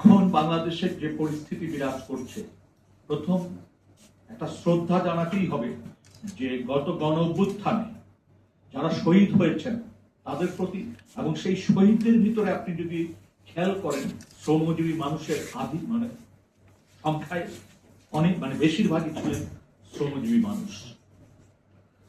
এখন বাংলাদেশের যে পরিস্থিতি বিরাজ করছে, প্রথম একটা শ্রদ্ধা জানাতেই হবে যে গত গণ অভ্যুত্থানে যারা শহীদ হয়েছেন তাদের প্রতি, এবং সেই শহীদদের ভিতরে আপনি যদি খেয়াল করেন শ্রমজীবী মানুষের সংখ্যায় অনেক বেশিরভাগই ছিলেন শ্রমজীবী মানুষ।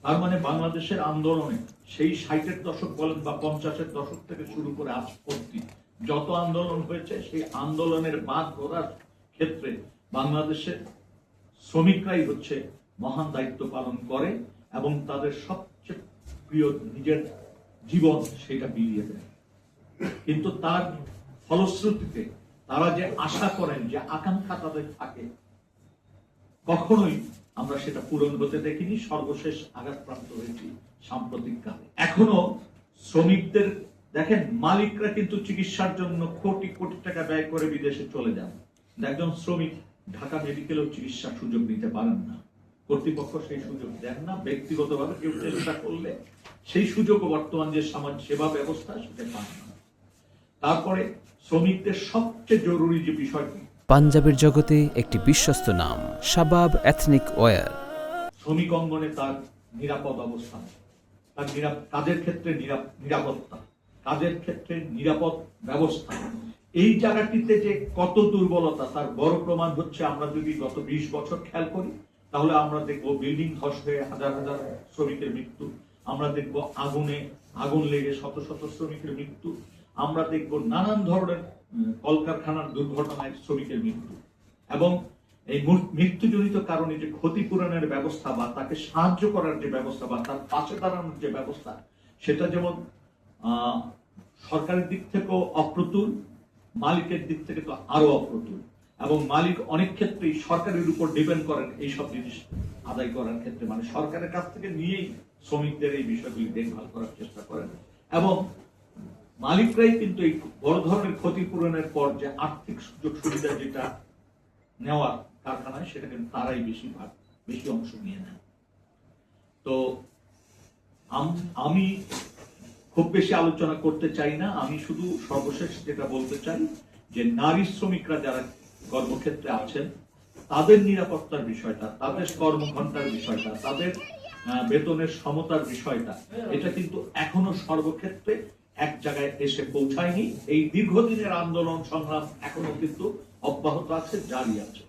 তার মানে বাংলাদেশের আন্দোলনে সেই 60-এর দশক বলেন বা 50-এর দশক থেকে শুরু করে আজ অবধি যত আন্দোলন হয়েছে, সেই আন্দোলনের বাঁধ ধরার ক্ষেত্রে বাংলাদেশের শ্রমিকরাই হচ্ছে মহান দায়িত্ব পালন করে এবং তাদের সবচেয়ে প্রিয় নিজের জীবন সেটা বিলিয়ে দেয়। কিন্তু তার ফলশ্রুতিতে তারা যে আশা করেন, যে আকাঙ্ক্ষা তাদের থাকে, কখনোই আমরা সেটা পূরণ হতে দেখিনি। সর্বশেষ আঘাতপ্রাপ্ত হয়েছি সাম্প্রতিক কালে। এখনো শ্রমিকদের দেখেন, মালিকরা কিন্তু চিকিৎসার জন্য কোটি কোটি টাকা ব্যয় করে বিদেশে চলে যান। একজন শ্রমিক ঢাকা মেডিকেলেও চিকিৎসার সুযোগ নিতে পারেন না, কর্তৃপক্ষ সেই সুযোগ দেন না। ব্যক্তিগতভাবে কেউ চেষ্টা করলে সেই সুযোগও বর্তমান যে সমাজ সেবা ব্যবস্থা সেটা পান না। তারপরে শ্রমিকদের সবচেয়ে জরুরি যে বিষয়টি, পাঞ্জাবের জগতে একটি বিশ্বস্ত নাম শাবাব এথনিক ওয়্যার। শ্রমিক অঙ্গনে তার নিরাপদ অবস্থান, তার কাজের ক্ষেত্রে নিরাপত্তা, কাজের ক্ষেত্রে নিরাপদ ব্যবস্থা, এই জায়গাটিতে যে কত দুর্বলতা তার বড় প্রমাণ হচ্ছে আমরা যদি গত 20 বছর খেয়াল করি, তাহলে আমরা দেখবো বিল্ডিং ধস হয়ে হাজার হাজার শ্রমিকের মৃত্যু, আমরা দেখবো আগুন লেগে শত শত শ্রমিকের মৃত্যু, আমরা দেখবো নানান ধরনের কলকারখানার দুর্ঘটনায় শ্রমিকের মৃত্যু। এবং এই মৃত্যুজনিত কারণে যে ক্ষতিপূরণের ব্যবস্থা বা তাকে সাহায্য করার যে ব্যবস্থা বা তার পাশে দাঁড়ানোর যে ব্যবস্থা, সেটা যেমন সরকারের দিক থেকেও অপ্রতুল, মালিকের দিক থেকে তো আরো অপ্রতুল। এবং মালিক অনেক ক্ষেত্রেই সরকারের উপর ডিপেন্ড করেন এইসব জিনিস আদায় করার ক্ষেত্রে, সরকারের কাছ থেকে নিয়েই শ্রমিকদের এই বিষয়গুলি দেখভাল করার চেষ্টা করেন। এবং মালিকরাই কিন্তু এই বড় ধরনের ক্ষতিপূরণের পর যে আর্থিক সুযোগ সুবিধা যেটা নেওয়ার কারখানায়, সেটা কিন্তু তারাই বেশি অংশ নিয়ে নেন। তো আমি খুব বেশি আলোচনা করতে চাই না, আমি শুধু সর্বশেষ যেটা বলতে চাই যে নারী শ্রমিকরা যারা কর্মক্ষেত্রে আছেন তাদের নিরাপত্তার বিষয়টা, তাদের কর্মঘণ্টার বিষয়টা, তাদের বেতনের সমতার বিষয়টা, এটা কিন্তু এখনো সর্বক্ষেত্রে এক জায়গায় এসে পৌঁছায়নি। এই দীর্ঘদিনের আন্দোলন সংগ্রাম এখনো কিন্তু অব্যাহত আছে, জারি আছে।